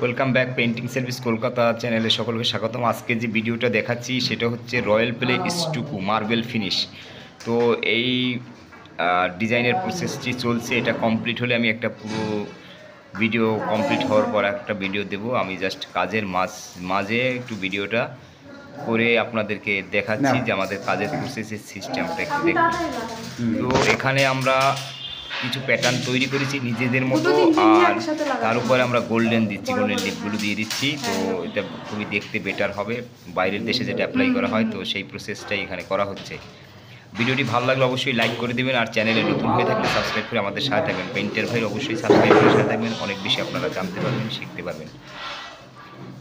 Welcome back painting service Kolkata চ্যানেলে সকলকে স্বাগতম। আজকে যে ভিডিওটা দেখাচ্ছি সেটা হচ্ছে রয়্যাল প্লে স্টুকু মার্বেল ফিনিশ। তো এই ডিজাইনের প্রসেসটি চলছে, এটা কমপ্লিট হলে আমি একটা পুরো ভিডিও কমপ্লিট হওয়ার পর একটা ভিডিও দেব। আমি জাস্ট কাজের মাঝে একটু ভিডিওটা করে আপনাদেরকে দেখাচ্ছি যে আমাদের কাজের প্রসেসের সিস্টেমটা একটু দেখুন। তো এখানে আমরা কিছু প্যাটার্ন তৈরি করেছি নিজেদের মতো, আর তার উপরে আমরা গোল্ডেন দিচ্ছি, গোল্ডেন লিপগুলো দিয়ে দিচ্ছি। তো এটা খুবই দেখতে বেটার হবে, বাইরের দেশে যেটা অ্যাপ্লাই করা হয়। তো সেই প্রসেসটাই এখানে করা হচ্ছে। ভিডিওটি ভালো লাগলে অবশ্যই লাইক করে দেবেন, আর চ্যানেলে নতুন হয়ে থাকলে সাবস্ক্রাইব করে আমাদের সাথে থাকবেন। পেইন্টার ভাই অবশ্যই সাবস্ক্রাইব করে সাথে থাকবেন, অনেক বেশি আপনারা জানতে পারবেন, শিখতে পারবেন।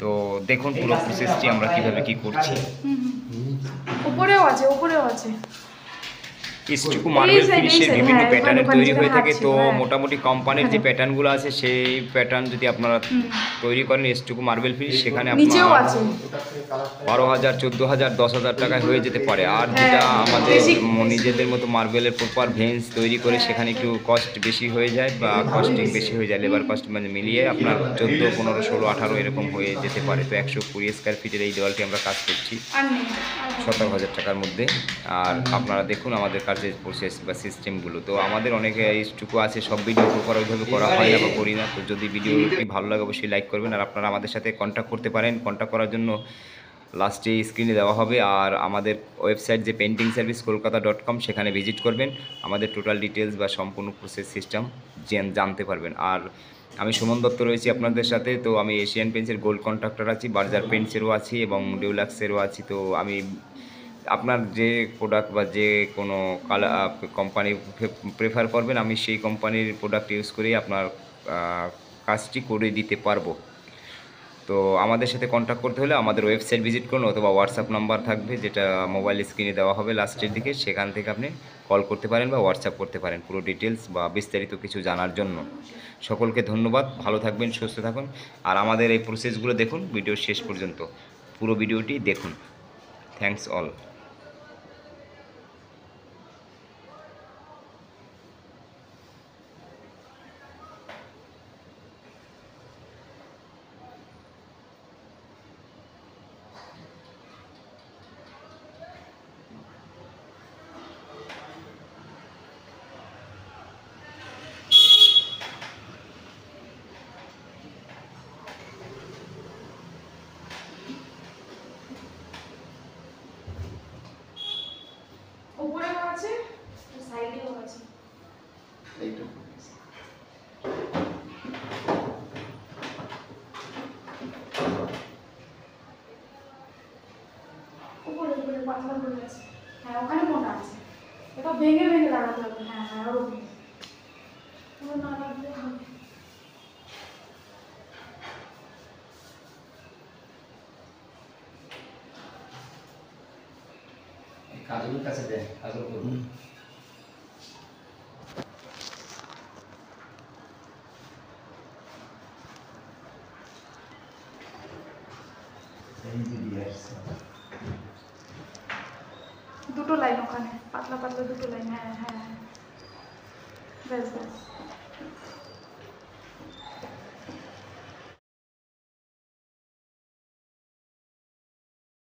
তো দেখুন পুরো প্রসেসটি আমরা কিভাবে কি করছি। উপরেও আছে, উপরেও আছে। স্টুকু মার্বেল ফিনিশের বিভিন্ন প্যাটার্নের তৈরি হয়ে থাকে। তো মোটামুটি কোম্পানির যে প্যাটার্নগুলো আছে সেই প্যাটার্ন যদি আপনারা তৈরি করেন স্টুকু মার্বেল ফিনিশ, সেখানে আপনার 12,000, 14,000, 10,000 টাকায় হয়ে যেতে পারে। আর যেটা আমাদের নিজেদের মতো মার্বেলের প্রপার ভেন্স তৈরি করে সেখানে একটু কস্ট বেশি হয়ে যায় বা কস্টিং বেশি হয়ে যায়, লেবার কস্ট মানে মিলিয়ে আপনার 14, 15, 16, 18 এরকম হয়ে যেতে পারে। তো 120 স্কোয়ার ফিটের এই দেওয়ালটি আমরা কাজ করছি 17,000 টাকার মধ্যে। আর আপনারা দেখুন আমাদের কাজের প্রসেস বা সিস্টেমগুলো। তো আমাদের অনেক স্টুকু আছে, সব ভিডিও করা ওইভাবে করা হয় না বা করি না। তো যদি ভিডিওটি ভালো লাগে অবশ্যই লাইক করবেন, আর আপনারা আমাদের সাথে কন্ট্যাক্ট করতে পারেন। কন্ট্যাক্ট করার জন্য লাস্টে স্ক্রিনে দেওয়া হবে, আর আমাদের ওয়েবসাইট যে paintingservicekolkata.com সেখানে ভিজিট করবেন, আমাদের টোটাল ডিটেলস বা সম্পূর্ণ প্রসেস সিস্টেম জানতে পারবেন। আর আমি সুমন দত্ত রয়েছি আপনাদের সাথে। তো আমি এশিয়ান পেন্টসের গোল্ড কন্ট্রাক্টর আছি, বার্জার পেন্টসেরও আছি এবং ডিউলাক্সেরও আছি। তো আমি আপনার যে প্রোডাক্ট বা যে কোনো কোম্পানি প্রেফার করবেন, আমি সেই কোম্পানির প্রোডাক্ট ইউজ করেই আপনার কাজটি করে দিতে পারবো। তো আমাদের সাথে কন্ট্যাক্ট করতে হলে আমাদের ওয়েবসাইট ভিজিট করুন, অথবা হোয়াটসঅ্যাপ নাম্বার থাকবে যেটা মোবাইল স্ক্রিনে দেওয়া হবে লাস্টের দিকে, সেখান থেকে আপনি কল করতে পারেন বা হোয়াটসঅ্যাপ করতে পারেন পুরো ডিটেলস বা বিস্তারিত কিছু জানার জন্য। সকলকে ধন্যবাদ, ভালো থাকবেন, সুস্থ থাকুন। আর আমাদের এই প্রসেসগুলো দেখুন ভিডিও শেষ পর্যন্ত, পুরো ভিডিওটি দেখুন। Thanks all. উপরেও আছে, সাইডেও আছে। উপরে উপরে পাতলা করে আছে। হ্যাঁ, ওখানে মোটা আছে। এটা ভেঙে ভেঙে লাগাতে হবে। হ্যাঁ হ্যাঁ, আরো ভেঙে। পুরো না লাগলে হবে। কাজলের কাছে দেয়, কাজল করুন। দুটো লাইন ওখানে, পাতলা পাতলা দুটো লাইন। হ্যাঁ হ্যাঁ, ব্যাস ব্যাস।